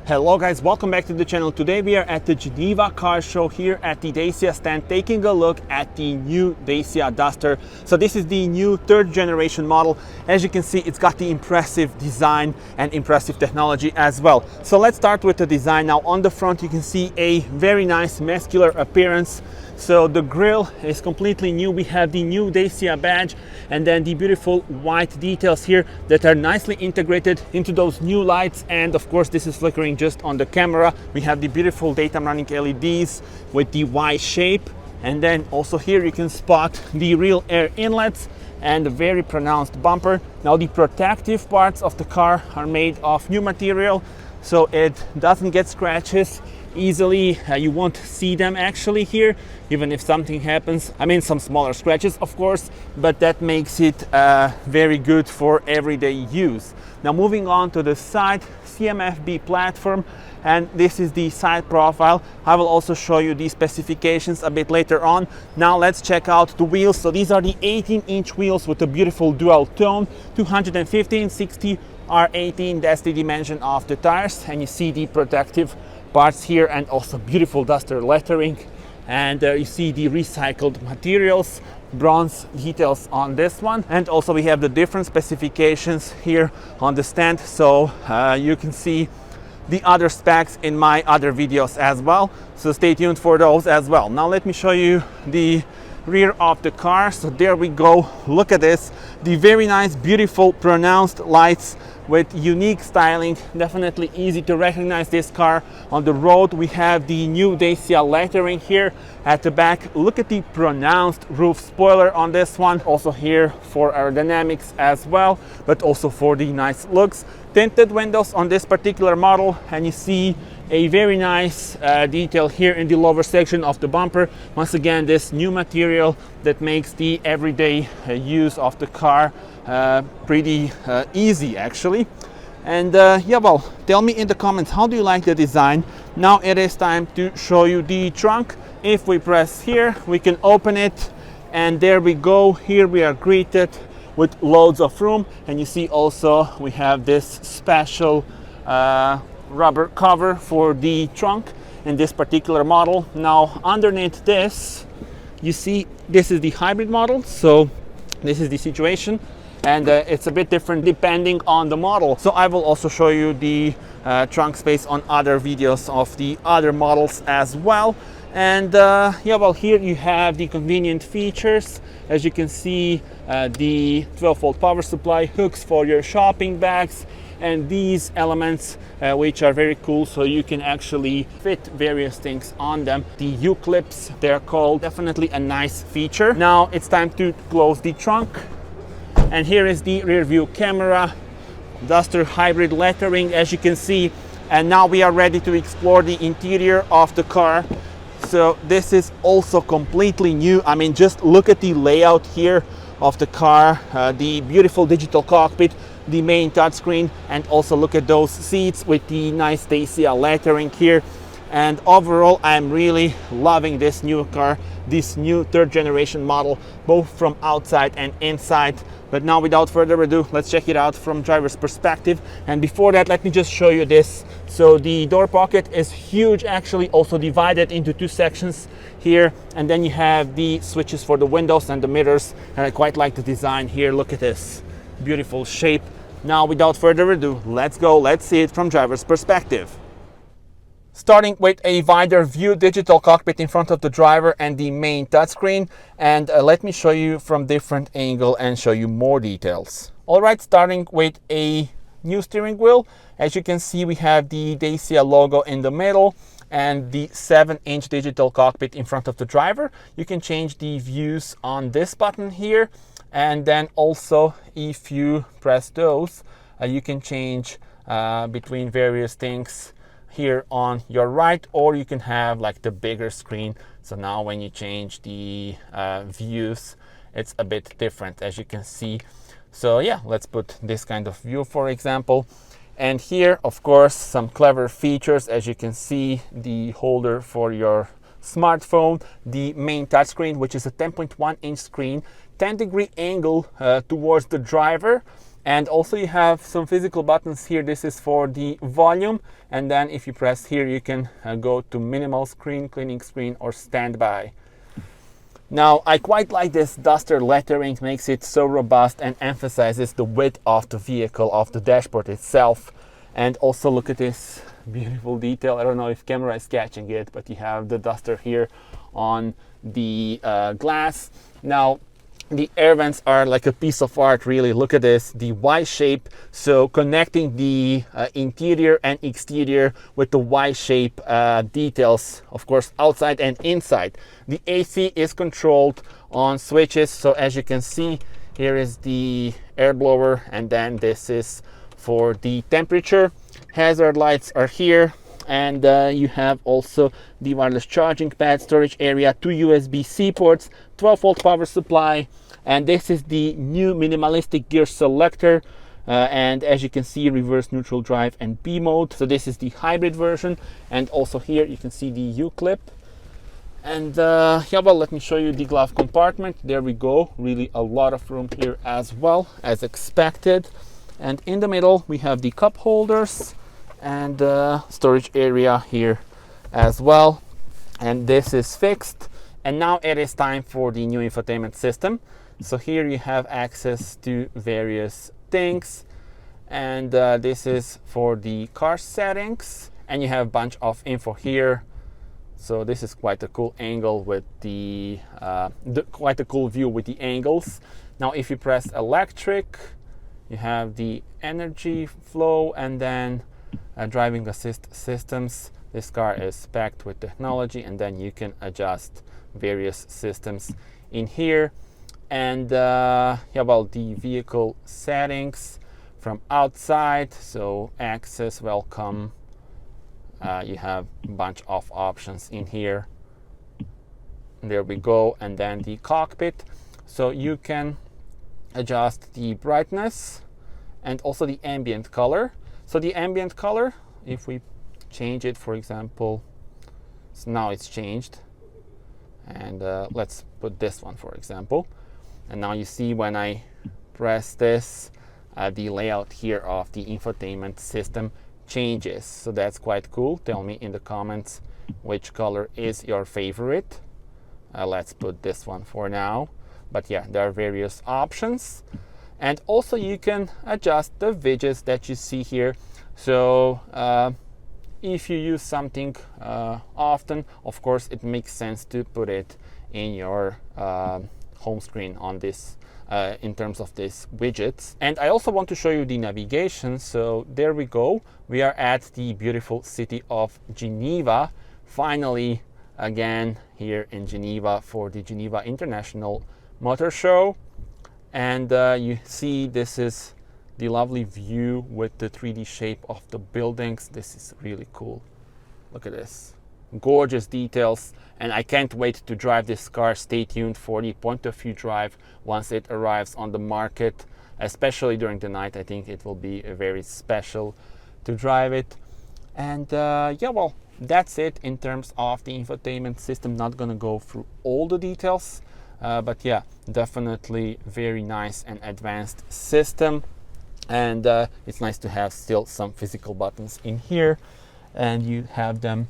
Hello guys, welcome back to the channel. Today we are at the Geneva car show here at the DACIA stand, taking a look at the new DACIA Duster. So this is the new third generation model. As you can see, it's got the impressive design and impressive technology as well. So let's start with the design. Now on the front you can see a very nice muscular appearance. So the grille is completely new. We have the new DACIA badge and then the beautiful white details here that are nicely integrated into those new lights. And of course this is flickering just on the camera. We have the beautiful daytime running LEDs with the Y shape. And then also here you can spot the real air inlets and a very pronounced bumper. Now the protective parts of the car are made of new material, so it doesn't get scratches easily. You won't see them actually here, even if something happens. I mean, some smaller scratches of course, but that makes it very good for everyday use. Now moving on to the side, CMFB platform, and this is the side profile. I will also show you the specifications a bit later on. Now let's check out the wheels. So these are the 18-inch wheels with a beautiful dual tone, 215/60 R18. That's the dimension of the tires, and you see the protective parts here and also beautiful Duster lettering, and you see the recycled materials, bronze details on this one. And also we have the different specifications here on the stand, so you can see the other specs in my other videos as well, so stay tuned for those as well. Now let me show you the rear of the car. So there we go, look at this, the very nice beautiful pronounced lights with unique styling. Definitely easy to recognize this car on the road. We have the new DACIA lettering here at the back. Look at the pronounced roof spoiler on this one, also here for aerodynamics as well, but also for the nice looks. Tinted windows on this particular model, and you see a very nice detail here in the lower section of the bumper. Once again, this new material that makes the everyday use of the car pretty easy actually. And yeah, well, tell me in the comments, how do you like the design? Now it is time to show you the trunk. If we press here, we can open it, and there we go. Here we are greeted with loads of room, and you see also we have this special rubber cover for the trunk in this particular model. Now underneath this, you see this is the hybrid model, so this is the situation, and it's a bit different depending on the model. So I will also show you the trunk space on other videos of the other models as well. And yeah, well, here you have the convenient features. As you can see, the 12-volt power supply, hooks for your shopping bags, and these elements which are very cool, so you can actually fit various things on them. The U-clips, they're called, definitely a nice feature. Now it's time to close the trunk, and here is the rear view camera, Duster hybrid lettering, as you can see. And now we are ready to explore the interior of the car. So this is also completely new. I mean, just look at the layout here of the car, the beautiful digital cockpit, the main touchscreen, and also look at those seats with the nice DACIA lettering here. And overall, I'm really loving this new car, this new third generation model, both from outside and inside. But now without further ado, let's check it out from driver's perspective. And before that, let me just show you this. So the door pocket is huge, actually, also divided into two sections here. And then you have the switches for the windows and the mirrors. And I quite like the design here. Look at this beautiful shape. Now without further ado, let's go, let's see it from driver's perspective. Starting with a wider view digital cockpit in front of the driver and the main touchscreen, and let me show you from different angle and show you more details. All right, starting with a new steering wheel. As you can see, we have the DACIA logo in the middle and the 7-inch digital cockpit in front of the driver. You can change the views on this button here, and then also if you press those, you can change between various things here on your right, or you can have like the bigger screen. So now when you change the views, it's a bit different, as you can see. So yeah, let's put this kind of view, for example. And here, of course, some clever features. As you can see, the holder for your smartphone, the main touchscreen, which is a 10.1-inch screen, 10-degree angle towards the driver, And also you have some physical buttons here. This is for the volume, and then if you press here you can go to minimal screen, cleaning screen, or standby. Now I quite like this Duster lettering, makes it so robust and emphasizes the width of the vehicle, of the dashboard itself. And also look at this beautiful detail. I don't know if camera is catching it, but you have the Duster here on the glass. Now the air vents are like a piece of art, really. Look at this, the Y shape, so connecting the interior and exterior with the Y shape details, of course, outside and inside. The AC is controlled on switches, so as you can see, here is the air blower, and then this is for the temperature. Hazard lights are here, and you have also the wireless charging pad, storage area, 2 USB-C ports, 12-volt power supply, and this is the new minimalistic gear selector, and as you can see, reverse, neutral, drive, and B mode. So this is the hybrid version, and also here you can see the U-clip. And yeah, well, let me show you the glove compartment. There we go, really a lot of room here as well, as expected. And in the middle we have the cup holders and storage area here as well, and this is fixed. And now it is time for the new infotainment system. So here you have access to various things, and this is for the car settings, and you have a bunch of info here. So this is quite a cool angle with the quite a cool view with the angles. Now if you press electric, you have the energy flow, and then driving assist systems. This car is packed with technology, and then you can adjust various systems in here. And yeah, well, the vehicle settings from outside, so access, welcome, you have a bunch of options in here. There we go. And then the cockpit, so you can adjust the brightness and also the ambient color. So the ambient color, if we change it, for example, so now it's changed, and let's put this one, for example. And now you see when I press this, the layout here of the infotainment system changes. So that's quite cool. Tell me in the comments which color is your favorite. Let's put this one for now. But yeah, there are various options. And also you can adjust the widgets that you see here. So if you use something often, of course it makes sense to put it in your home screen on this in terms of these widgets. And I also want to show you the navigation. So there we go. We are at the beautiful city of Geneva, finally again here in Geneva for the Geneva International Motor Show. And you see this is the lovely view with the 3D shape of the buildings. This is really cool. Look at this. Gorgeous details, and I can't wait to drive this car. Stay tuned for the point of view drive once it arrives on the market, especially during the night. I think it will be very special to drive it. And yeah, well, that's it in terms of the infotainment system. Not gonna go through all the details, but yeah, definitely very nice and advanced system. And it's nice to have still some physical buttons in here, and you have them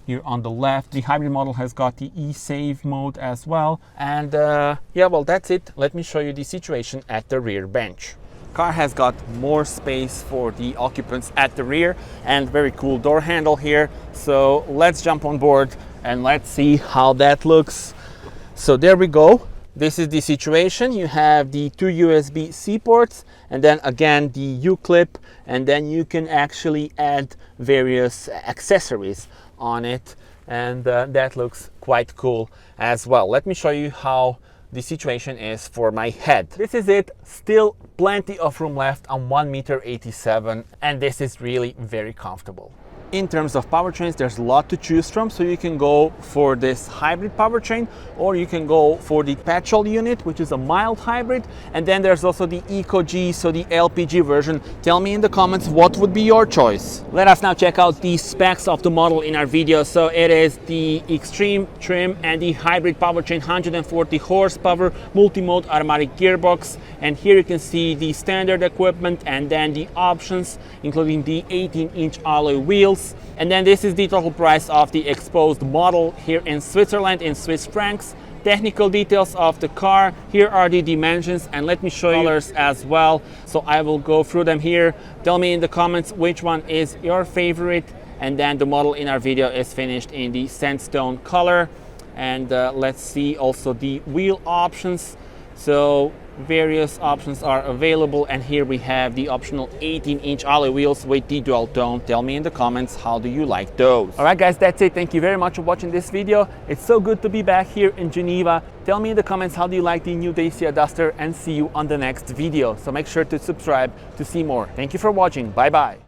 here on the left. The hybrid model has got the e-save mode as well. And yeah, well, that's it. Let me show you the situation at the rear bench. Car has got more space for the occupants at the rear, and very cool door handle here. So let's jump on board and let's see how that looks. So there we go. This is the situation. You have the 2 USB-C ports, and then again the U-clip, and then you can actually add various accessories on it, and that looks quite cool as well. Let me show you how the situation is for my head. This is it. Still plenty of room left on 1.87 m, and this is really very comfortable. In terms of powertrains, there's a lot to choose from, so you can go for this hybrid powertrain, or you can go for the petrol unit, which is a mild hybrid, and then there's also the Eco-G, so the LPG version. Tell me in the comments what would be your choice. Let us now check out the specs of the model in our video. So it is the extreme trim and the hybrid powertrain, 140 horsepower, multimode automatic gearbox, and here you can see the standard equipment and then the options, including the 18-inch alloy wheels. And then this is the total price of the exposed model here in Switzerland in Swiss francs. Technical details of the car, here are the dimensions, and let me show you colors as well. So I will go through them here. Tell me in the comments which one is your favorite. And then the model in our video is finished in the sandstone color. And let's see also the wheel options. So various options are available, and here we have the optional 18-inch alloy wheels with the dual tone. Tell me in the comments, how do you like those? All right guys, that's it. Thank you very much for watching this video. It's so good to be back here in Geneva. Tell me in the comments, how do you like the new DACIA Duster, and see you on the next video. So make sure to subscribe to see more. Thank you for watching. Bye bye.